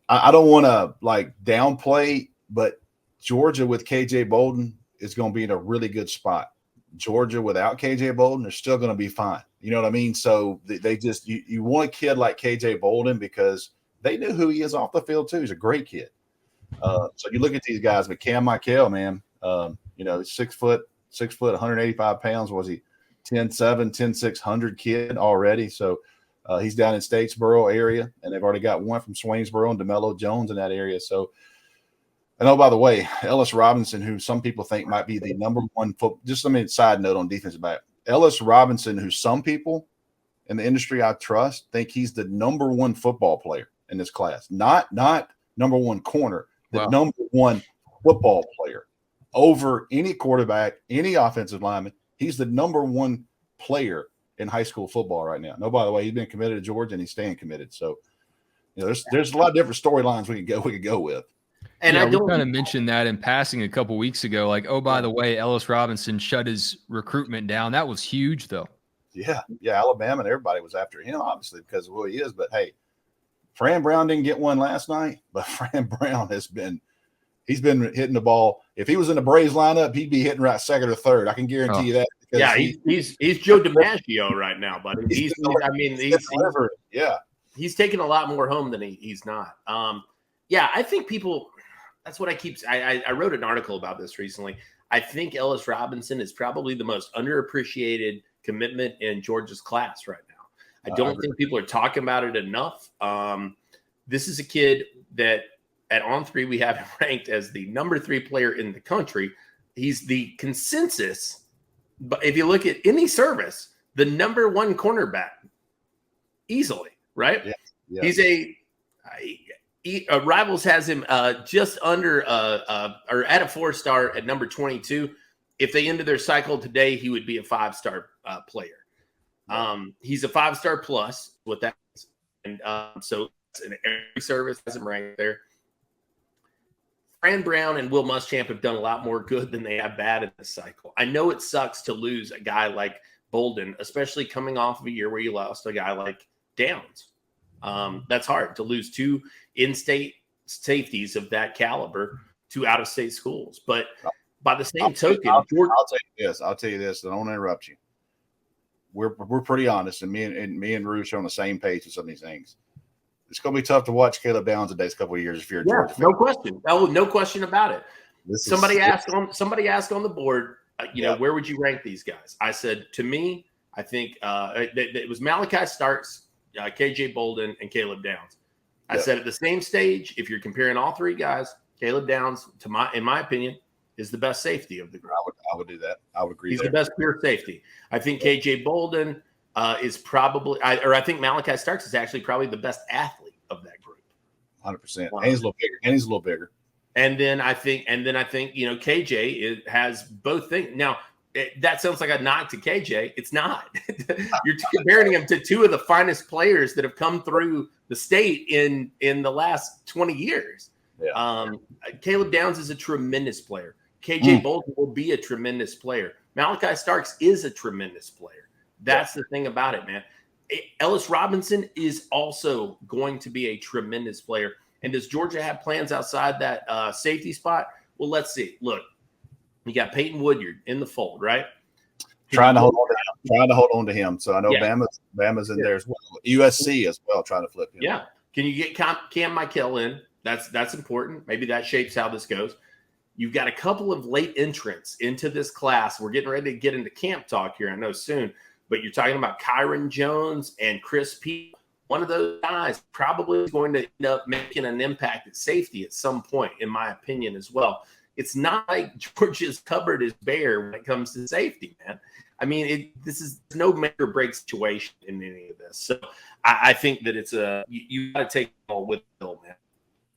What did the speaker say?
I don't want to like downplay, but Georgia with KJ Bolden is going to be in a really good spot. Georgia without KJ Bolden, they're still going to be fine. You know what I mean? So they just you want a kid like KJ Bolden because they knew who he is off the field too. He's a great kid. So you look at these guys, but Cam Michael, man, 6 foot, 185 pounds. Was he 10'7", 10'6" kid already? So he's down in Statesboro area, and they've already got one from Swainsboro and DeMello Jones in that area. So, and oh, by the way, Ellis Robinson, who some people think might be the number one just let me side note on defensive back. Ellis Robinson, who some people in the industry I trust think he's the number one football player in this class. Not number one corner, the number one football player over any quarterback, any offensive lineman. He's the number one player in high school football right now. No, by the way, he's been committed to Georgia and he's staying committed. So, there's a lot of different storylines we could go with. And I don't kind of mentioned that in passing a couple weeks ago. Like, oh, by the way, Ellis Robinson shut his recruitment down. That was huge, though. Yeah, Alabama and everybody was after him, obviously, because of who he is. But hey, Fran Brown didn't get one last night, but Fran Brown he's been hitting the ball. If he was in the Braves lineup, he'd be hitting right second or third. I can guarantee you that. Yeah, he's Joe DiMaggio right now, buddy. He's taking a lot more home than he's not. I think people. That's what I wrote an article about this recently. I think Ellis Robinson is probably the most underappreciated commitment in Georgia's class right now. I don't think people are talking about it enough. This is a kid that at On3 we have him ranked as the number 3 player in the country. He's the consensus, but if you look at any service, the number 1 cornerback easily, right? Yeah. He's Rivals has him just under or at a 4-star at number 22. If they ended their cycle today, he would be a 5-star player. He's a 5-star plus, what that is. And so in every service has him ranked there. Fran Brown and Will Muschamp have done a lot more good than they have bad in this cycle. I know it sucks to lose a guy like Bolden, especially coming off of a year where you lost a guy like Downs. That's hard to lose 2 in-state safeties of that caliber to out-of-state schools. But by the same token, I'll tell you this. I don't want to interrupt you. We're pretty honest, and me and Roosh are on the same page with some of these things. It's going to be tough to watch Caleb Downs the next couple of years if you're a Georgia fan. No question. No question about it. Somebody asked on the board, where would you rank these guys? I said, to me, I think it was Malachi Starks, KJ Bolden, and Caleb Downs. I said at the same stage, if you're comparing all 3 guys, Caleb Downs, in my opinion, is the best safety of the group. I would do that. I would agree. He's the best pure safety. I think KJ Bolden is probably, I think Malachi Starks is actually probably the best athlete of that group. 100%. And he's a little bigger. And then I think KJ has both things. Now, that sounds like a knock to KJ. It's not. You're comparing him to 2 of the finest players that have come through the state in the last 20 years. Yeah. Caleb Downs is a tremendous player. KJ Bolden will be a tremendous player. Malachi Starks is a tremendous player. That's the thing about it, man. Ellis Robinson is also going to be a tremendous player. And does Georgia have plans outside that safety spot? Well, let's see. Look, you got Peyton Woodyard in the fold, right? Trying to hold on to him. So I know Bama's in there as well. USC as well, trying to flip him. Yeah. Can you get Cam Michael in? That's important. Maybe that shapes how this goes. You've got a couple of late entrants into this class. We're getting ready to get into camp talk here, I know soon. But you're talking about Kyron Jones and Chris P. One of those guys probably is going to end up making an impact at safety at some point, in my opinion, as well. It's not like Georgia's cupboard is bare when it comes to safety, man. I mean, this is no make or break situation in any of this. So I think that it's you got to take it all with Bill,